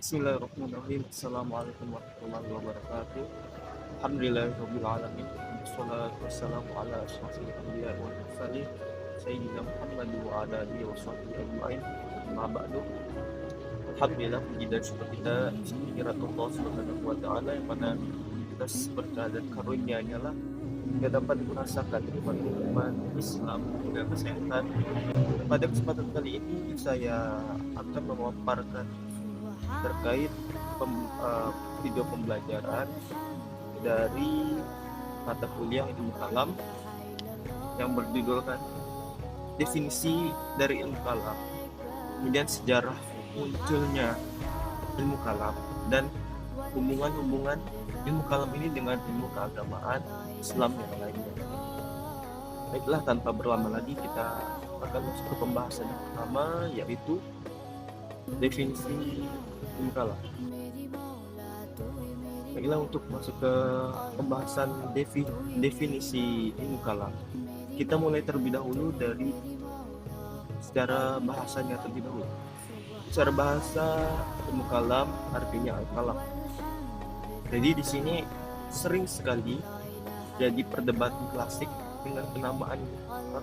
Bismillahirrahmanirrahim. Assalamualaikum warahmatullahi wabarakatuh. Alhamdulillahirabbil alamin. Wassalatu wassalamu ala asyrofil anbiya'i wal mursalin sayyidina Muhammad wa ala alihi washabbihi ajmain. Amma ba'du. Alhamdulillah, puji dan syukur kita kehadirat Allah Subhanahu wa taala yang mana kita berkah dan karunia-Nya lah kita dapat merasakan nikmat-nikmat Islam dan kesehatan. Pada kesempatan kali ini saya akan memaparkan terkait video pembelajaran dari mata kuliah ilmu kalam yang berjudulkan definisi dari ilmu kalam, kemudian sejarah munculnya ilmu kalam dan hubungan ilmu kalam ini dengan ilmu keagamaan Islam yang lainnya. Baiklah, tanpa berlama lagi kita akan masuk ke pembahasan yang pertama, yaitu definisi ilmu kalam. Baiklah, untuk masuk ke pembahasan definisi ilmu kalam, kita mulai terlebih dahulu dari secara bahasanya terlebih dahulu. Secara bahasa, ilmu kalam artinya al-kalam. Jadi di sini sering sekali jadi perdebatan klasik dengan penamaan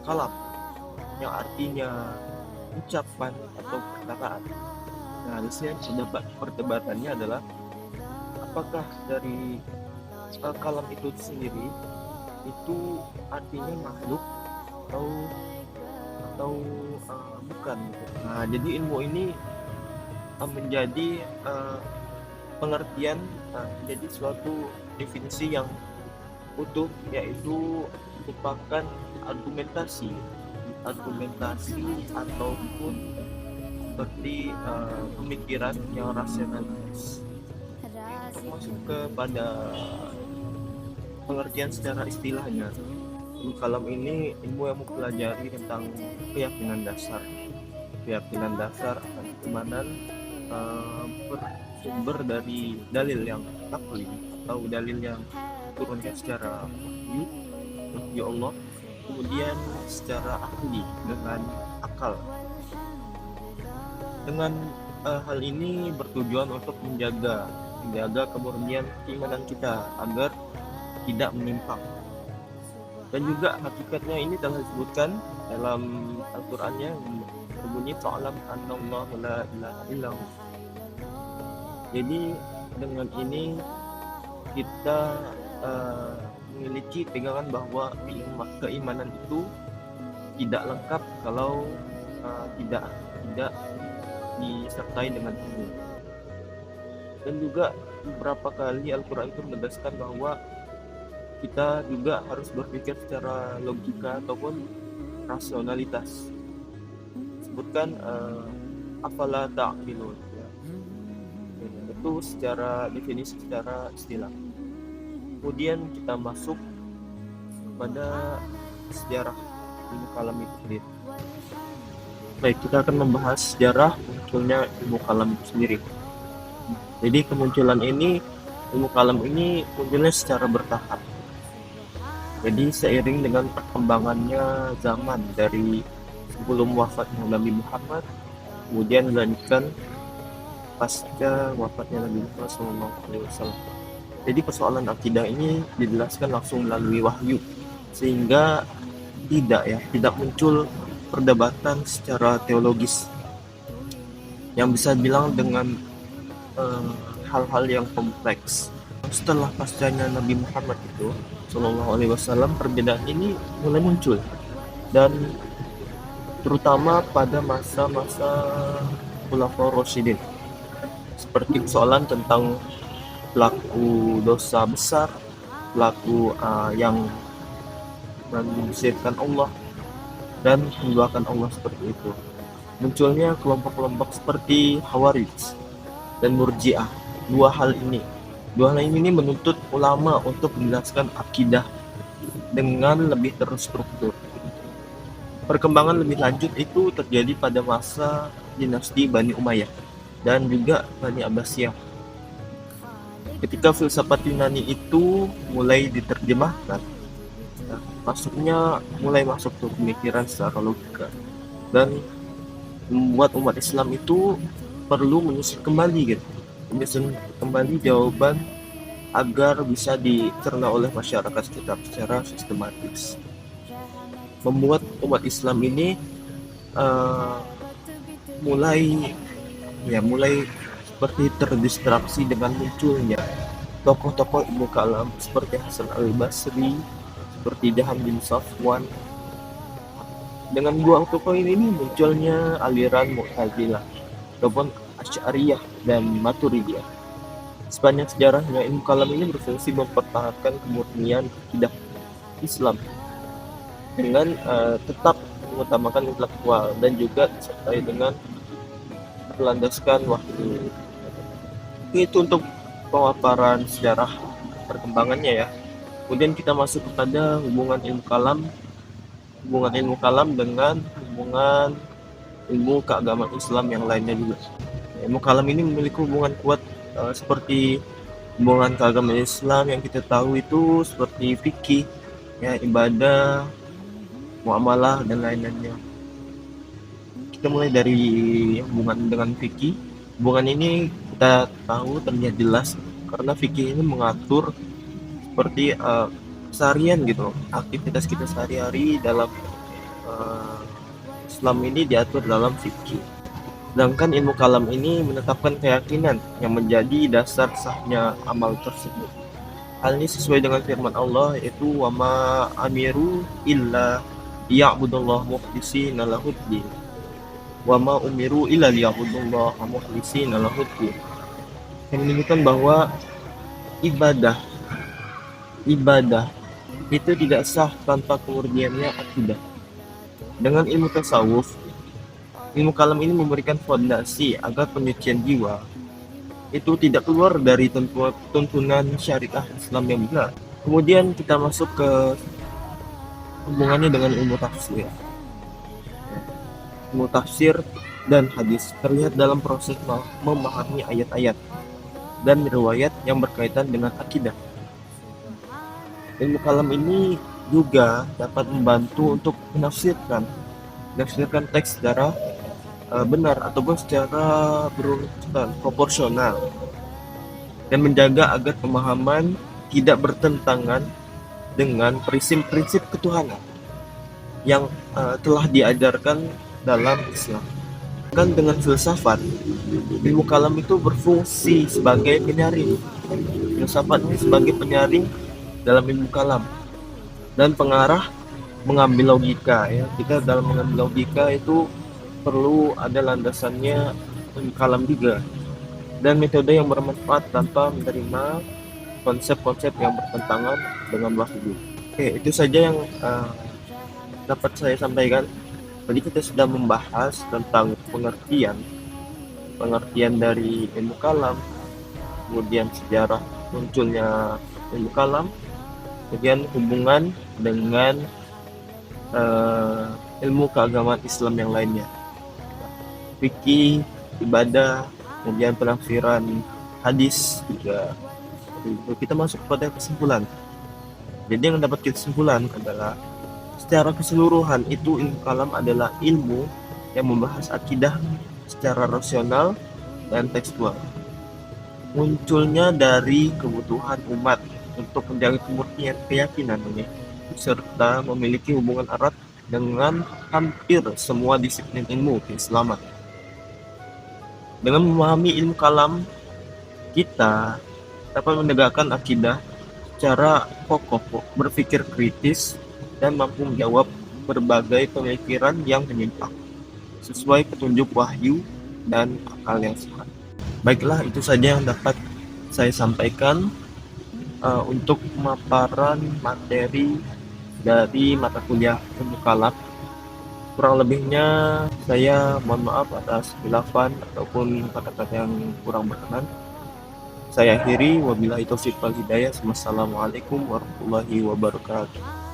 kalam yang artinya ucapan atau perkataan. Nah, di sini perdebatannya adalah apakah dari kalam itu sendiri itu artinya makhluk atau bukan. Nah, jadi ilmu ini menjadi pengertian, menjadi suatu definisi yang utuh, yaitu merupakan argumentasi ataupun seperti pemikiran yang rasionalis. Untuk masuk kepada pengertian secara istilahnya, ilmu kalam ini ilmu yang mempelajari tentang keyakinan dasar akan keimanan bersumber dari dalil yang akli atau dalil yang turunnya secara wahyu Allah, kemudian secara ahli dengan akal. Dengan hal ini bertujuan untuk menjaga kemurnian keimanan kita agar tidak menyimpang. Dan juga hakikatnya ini telah disebutkan dalam Al-Qur'annya berbunyi fa'lam annallaha la ilaha illallah. Jadi dengan ini kita memiliki pegangan bahwa keimanan itu tidak lengkap kalau tidak disertai dengan ilmu. Dan juga beberapa kali Al-Quran itu menegaskan bahwa kita juga harus berpikir secara logika ataupun rasionalitas. Sebutkan afala ta'qilun, ya. Itu secara definisi, secara istilah. Kemudian kita masuk pada sejarah ilmu kalam itu sendiri. Baik, kita akan membahas sejarah munculnya ilmu kalam itu sendiri. Jadi kemunculan ilmu kalam ini munculnya secara bertahap. Jadi seiring dengan perkembangannya zaman dari sebelum wafatnya Nabi Muhammad, kemudian dilanjutkan pasca wafatnya Nabi Muhammad SAW. Jadi persoalan akidah ini dijelaskan langsung melalui wahyu, sehingga tidak muncul perdebatan secara teologis yang bisa bilang dengan hal-hal yang kompleks. Setelah pascanya Nabi Muhammad itu Shallallahu Alaihi Wasallam, perbedaan ini mulai muncul, dan terutama pada masa-masa Khulafaur Rasyidin, seperti persoalan tentang pelaku dosa besar, pelaku yang mensyirik Allah dan menduakan Allah seperti itu. Munculnya kelompok-kelompok seperti Khawarij dan Murji'ah. Dua hal ini menuntut ulama untuk menjelaskan akidah dengan lebih terstruktur. Perkembangan lebih lanjut itu terjadi pada masa dinasti Bani Umayyah dan juga Bani Abbasiyah. Ketika filsafat Yunani itu mulai diterjemahkan, mulai masuk ke pemikiran secara logika, dan membuat umat Islam itu perlu menyusun kembali gitu menyusun kembali jawaban agar bisa dicerna oleh masyarakat sekitar secara sistematis. Membuat umat Islam ini eh, mulai seperti terdistraksi dengan munculnya tokoh-tokoh ilmu kalam seperti Hasan al-Basri, seperti Jaham bin Safwan. Dengan dua tokoh ini munculnya aliran Mu'tazilah ataupun Asy'ariyah dan Maturidiyah. Sepanjang sejarahnya, ilmu kalam ini berfungsi mempertahankan kemurnian akidah Islam dengan tetap mengutamakan intelektual dan juga disertai dengan berlandaskan wahyu. Itu untuk pemaparan sejarah perkembangannya ya. Kemudian kita masuk kepada hubungan ilmu kalam dengan hubungan ilmu keagamaan Islam yang lainnya juga. Ilmu kalam ini memiliki hubungan kuat seperti hubungan keagamaan Islam yang kita tahu itu seperti fikih, ya, ibadah, muamalah dan lain-lainnya. Kita mulai dari hubungan dengan fikih. Hubungan ini kita tahu terlihat jelas karena fikih ini mengatur seperti keseharian gitu, aktivitas kita sehari-hari dalam Islam ini diatur dalam fikih. Sedangkan ilmu kalam ini menetapkan keyakinan yang menjadi dasar sahnya amal tersebut. Hal ini sesuai dengan firman Allah, yaitu wa ma amiru illa liya'budullaha mukhlishina lahuddin. Wa ma umiru illa liya'budullaha mukhlishina lahuddin. Yang menunjukkan bahwa ibadah itu tidak sah tanpa kemurniannya akidah. Dengan ilmu tasawuf, ilmu kalam ini memberikan fondasi agar penyucian jiwa itu tidak keluar dari tuntunan syariah Islam yang benar. Kemudian kita masuk ke hubungannya dengan ilmu tafsir. Ilmu tafsir dan hadis terlihat dalam proses memahami ayat-ayat dan riwayat yang berkaitan dengan akidah. Ilmu kalam ini juga dapat membantu untuk menafsirkan teks secara benar ataupun secara berurutan proporsional dan menjaga agar pemahaman tidak bertentangan dengan prinsip-prinsip ketuhanan yang telah diajarkan dalam Islam. Kan dengan filsafat, ilmu kalam itu berfungsi sebagai penyaring. Filsafat ini sebagai penyaring dalam ilmu kalam dan pengarah mengambil logika ya. Kita dalam mengambil logika itu perlu ada landasannya ilmu kalam juga dan metode yang bermanfaat tanpa menerima konsep-konsep yang bertentangan dengan wahyu. Oke, itu saja yang dapat saya sampaikan. Tadi kita sudah membahas tentang pengertian dari ilmu kalam, kemudian sejarah munculnya ilmu kalam, kemudian hubungan dengan ilmu keagamaan Islam yang lainnya, fikih, ibadah, kemudian penafsiran hadis juga. Itu kita masuk pada kesimpulan. Jadi yang dapat kita simpulkan adalah secara keseluruhan itu ilmu kalam adalah ilmu yang membahas akidah secara rasional dan tekstual. Munculnya dari kebutuhan umat untuk menjaga kemurnian keyakinan ini, serta memiliki hubungan erat dengan hampir semua disiplin ilmu keislaman. Dengan memahami ilmu kalam, kita dapat menegakkan akidah secara kokoh, berpikir kritis, dan mampu menjawab berbagai pemikiran yang menyimpang sesuai petunjuk wahyu dan akal yang sehat. Baiklah, itu saja yang dapat saya sampaikan untuk pemaparan materi dari mata kuliah ilmu kalam. Kurang lebihnya saya mohon maaf atas khilafan ataupun kata-kata yang kurang berkenan. Saya akhiri, wabillahi taufiq wal hidayah. Wassalamualaikum warahmatullahi wabarakatuh.